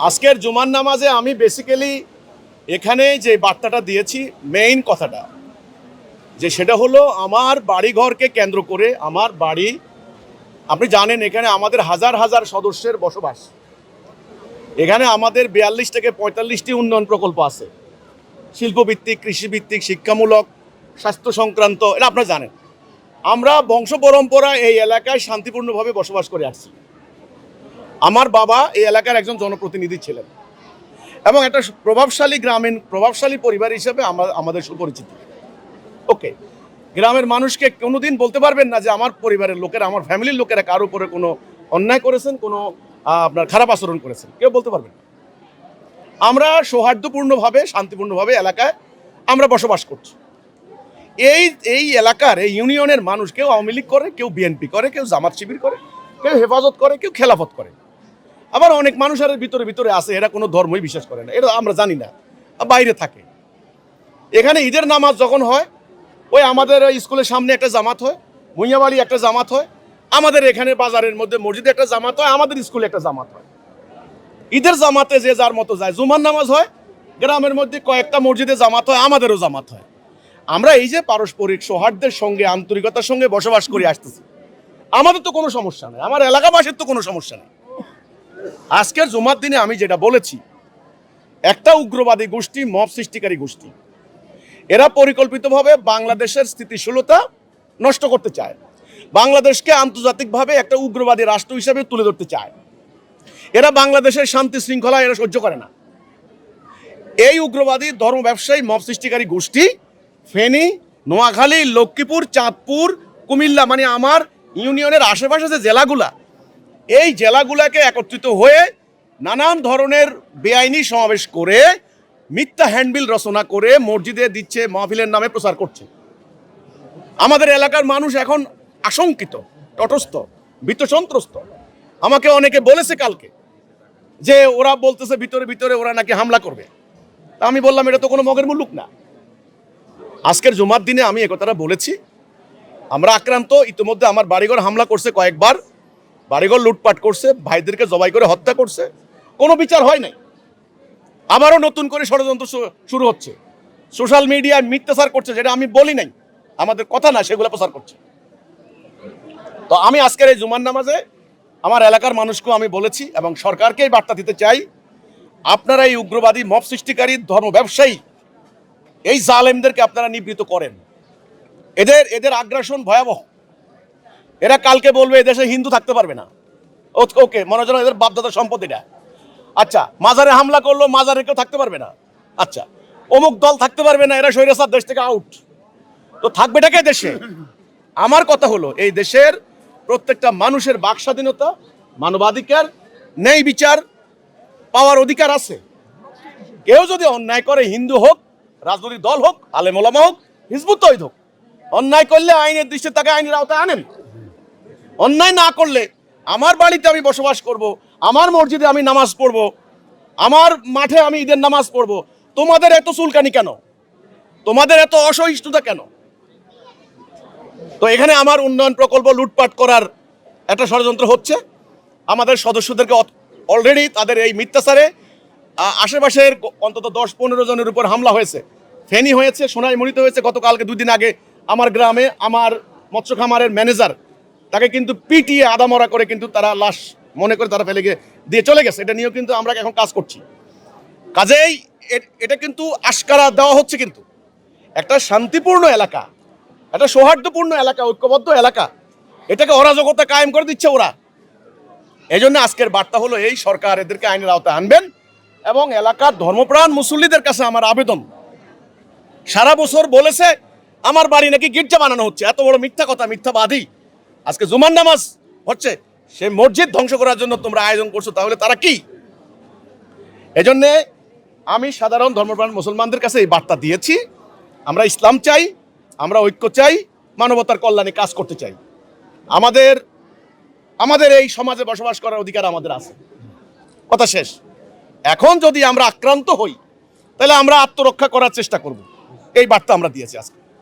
আজকের জুমার নামাজে আমি বেসিক্যালি এখানে যে বার্তাটা দিয়েছি, মেইন কথাটা যে সেটা হলো আমার বাড়িঘরকে কেন্দ্র করে আমার বাড়ি, আপনি জানেন এখানে আমাদের হাজার হাজার সদস্যের বসবাস। এখানে আমাদের 42 থেকে 45টি উন্নয়ন প্রকল্প আছে, শিল্পভিত্তিক, কৃষিভিত্তিক, শিক্ষামূলক, স্বাস্থ্য সংক্রান্ত, এটা আপনারা জানেন। আমরা বংশ পরম্পরা এই এলাকায় শান্তিপূর্ণভাবে বসবাস করে আসছি। আমার বাবা এই এলাকার একজন জনপ্রতিনিধি ছিলেন এবং একটা প্রভাবশালী গ্রামীণ প্রভাবশালী পরিবার হিসেবে আমাদের সুপরিচিত। ওকে, গ্রামের মানুষকে কোনোদিন বলতে পারবেন না যে আমার পরিবারের লোকেরা, আমার ফ্যামিলির লোকেরা কারো উপরে কোনো অন্যায় করেছেন, কোনো আপনার খারাপ আচরণ করেছেন, কেউ বলতে পারবেন না। আমরা সৌহার্দ্যপূর্ণভাবে, শান্তিপূর্ণভাবে এলাকায় আমরা বসবাস করছি। এই এলাকার, এই ইউনিয়নের মানুষ কেউ আওয়ামী লীগ করে, কেউ বিএনপি করে, কেউ জামাত শিবির করে, কেউ হেফাজত করে, কেউ খেলাফত করে। আবার অনেক মানুষ আর ভিতরে ভিতরে আছে, এরা কোনো ধর্মই বিশ্বাস করে না, এটা আমরা জানি না, বাইরে থাকে। এখানে ঈদের নামাজ যখন হয়, ওই আমাদের স্কুলের সামনে একটা জামাত হয়, ভুঁইয়াবাড়ি একটা জামাত হয়, আমাদের এখানে বাজারের মধ্যে মসজিদে একটা জামাত হয়, আমাদের স্কুলে একটা জামাত হয়। ঈদের জামাতে যে যার মতো যায়। জুমার নামাজ হয় গ্রামের মধ্যে কয়েকটা মসজিদে জামাত হয়, আমাদেরও জামাত হয়। আমরা এই যে পারস্পরিক সৌহার্দ্যের সঙ্গে, আন্তরিকতার সঙ্গে বসবাস করে আসতেছি, আমাদের তো কোনো সমস্যা নেই, আমার এলাকাবাসীর তো কোনো সমস্যা নেই। আজকের জুমার দিনে আমি যেটা বলেছি, একটা উগ্রবাদী গোষ্ঠী, মব সৃষ্টিকারী গোষ্ঠী, এরা পরিকল্পিতভাবে বাংলাদেশের স্থিতিশীলতা নষ্ট করতে চায়, বাংলাদেশকে আন্তর্জাতিকভাবে একটা উগ্রবাদী রাষ্ট্র হিসেবে তুলে ধরতে চায়। এরা বাংলাদেশের শান্তি শৃঙ্খলা এরা সহ্য করে না। এই উগ্রবাদী ধর্ম ব্যবসায়ী মব সৃষ্টিকারী গোষ্ঠী ফেনী, নোয়াখালী, লক্ষ্মীপুর, চাঁদপুর, কুমিল্লা, মানে আমার ইউনিয়নের আশেপাশে যে জেলাগুলা, এই জেলাগুলাকে একত্রিত হয়ে নানান ধরনের বেআইনি সমাবেশ করে, মিথ্যা হ্যান্ডবিল রচনা করে মসজিদে দিচ্ছে, মাহফিলের নামে প্রচার করছে। আমাদের এলাকার মানুষ এখন আশঙ্কিত, তটস্থ, ভীতসন্ত্রস্ত। আমাকে অনেকে বলেছে কালকে যে ওরা বলতেছে ভিতরে ভিতরে ওরা নাকি হামলা করবে। তা আমি বললাম এটা তো কোনো মগের মুলুক না। আজকের জুমার দিনে আমি একথাটা বলেছি, আমরা আক্রান্ত। ইতিমধ্যে আমার বাড়িঘর হামলা করছে কয়েকবার, বাড়িঘর লুটপাট করছে, ভাইদেরকে জবাই করে হত্যা করছে, কোনো বিচার হয় নাই। আবারও নতুন করে ষড়যন্ত্র শুরু হচ্ছে, সোশ্যাল মিডিয়ায় মিথ্যাচার করছে, যেটা আমি বলি নাই, আমাদের কথা না, সেগুলো প্রচার করছে। তো আমি আজকের এই জুমার নামাজে আমার এলাকার মানুষকেও আমি বলেছি এবং সরকারকেই বার্তা দিতে চাই, আপনারা এই উগ্রবাদী মব সৃষ্টিকারী ধর্ম ব্যবসায়ী এই জালেমদেরকে আপনারা নিবৃত্ত করেন। এদের আগ্রাসন ভয়াবহ। এরা কালকে বলবে এদেশে হিন্দু থাকতে পারবে না। ওকে, মনে হয় এদের বাপদাদার সম্পদ এটা। আচ্ছা, মাজারে হামলা করলো, মাজারে কেউ থাকতে পারবে না। আচ্ছা, অমুক দল থাকতে পারবে না, এরা স্বৈরাচার, দেশ থেকে আউট। তো থাকবেটাকে দেশে। আমার কথা হলো, এই দেশের প্রত্যেকটা মানুষের বাক স্বাধীনতা, মানবাধিকার, ন্যায় বিচার পাওয়ার অধিকার আছে। কেউ যদি অন্যায় করে, হিন্দু হোক, রাজনৈতিক দল হোক, আলেম ওলামা হোক, হিজবুত তৌহিদ হোক, অন্যায় করলে আইনের দৃষ্টিতে তাকে আইনের আওতায় আনেন। অন্যায় না করলে আমার বাড়িতে আমি বসবাস করব, আমার মসজিদে আমি নামাজ পড়ব, আমার মাঠে আমি ঈদের নামাজ পড়ব। তোমাদের এত চুলকানি কেন? তোমাদের এত অসহিষ্ণুতা কেন? তো এখানে আমার উন্নয়ন প্রকল্প লুটপাট করার একটা ষড়যন্ত্র হচ্ছে। আমাদের সদস্যদেরকে অলরেডি তাদের এই মিথ্যাচারে আশেপাশের অন্তত 10-15 জনের উপর হামলা হয়েছে। ফেনী হয়েছে, সোনাইমুড়িতে হয়েছে, গতকালকে 2 দিন আগে আমার গ্রামে আমার মৎস্য খামারের ম্যানেজার, তাকে কিন্তু পিটিয়ে আদামরা করে কিন্তু তারা লাশ মনে করে তারা ফেলে দিয়ে চলে গেছে। এটা নিয়েও কিন্তু আমরা এখন কাজ করছি। কাজেই এটা কিন্তু আশকারা দেওয়া হচ্ছে, কিন্তু একটা শান্তিপূর্ণ এলাকা, একটা সৌহার্দ্যপূর্ণ এলাকা, ঐক্যবদ্ধ এলাকা, এটাকে অরাজকতা কায়েম করে দিচ্ছে ওরা। এই জন্য আজকের বার্তা হলো এই, সরকার এদেরকে আইনের আওতায় আনবেন এবং এলাকার ধর্মপ্রাণ মুসল্লিদের কাছে আমার আবেদন, সারা বছর বলেছে আমার বাড়ি নাকি গির্জা বানানো হচ্ছে, এত বড় মিথ্যা কথা, মিথ্যাবাদী। আজকে জুমার নামাজ হচ্ছে, সে মসজিদ ধ্বংস করার জন্য তোমরা আয়োজন করছো, তাহলে তারা কি? এজন্যে আমি সাধারণ ধর্মপ্রাণ মুসলমানদের কাছে এই বার্তা দিয়েছি, আমরা ইসলাম চাই, আমরা ঐক্য চাই, মানবতার কল্যাণে কাজ করতে চাই। আমাদের এই সমাজে বসবাস করার অধিকার আমাদের আছে, কথা শেষ। এখন যদি আমরা আক্রান্ত হই, তাহলে আমরা আত্মরক্ষা করার চেষ্টা করব, এই বার্তা আমরা দিয়েছি আজকে।